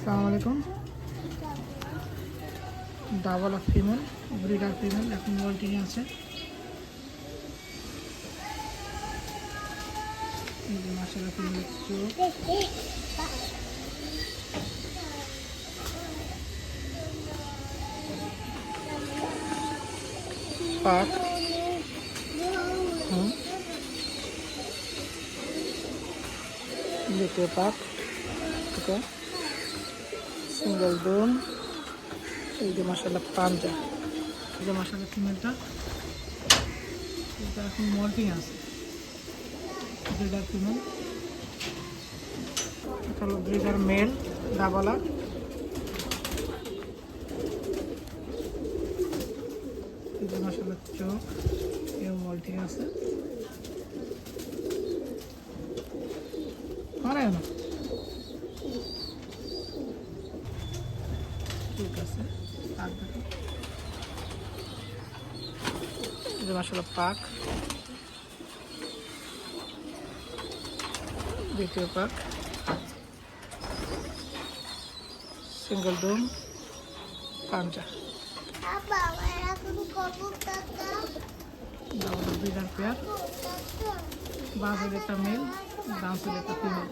আসসালামু আলাইকুম। Double of female, breeder female এখন মোল্টিং আছে। মাশাআল্লাহ ফিমেল চোখ, পাক, দ্বিতীয় পাক, ওকে সিঙ্গেল ডোন। এই যে মাশাআল্লাহ পাঞ্জা, এই যে মাশাআল্লাহ ফিমেলটা এটা এখন মোল্টিং আছে। ব্রিডার ফিমেল, এটা হলো ব্রিডার মেল ডাবলা। এই যে মাশাআল্লাহ চোখ, এও মোল্টিং আছে। পারে না, ঠিক আছে। পাক দেখো, এই যে মাশাআল্লাহ পাক, দ্বিতীয় পাক, সিঙ্গেল ডোম, পাঞ্জা। ডাবল ব্রিডার পেয়ার, বাঁ সাইড একটা মেল, ডান সাইড একটা ফিমেল।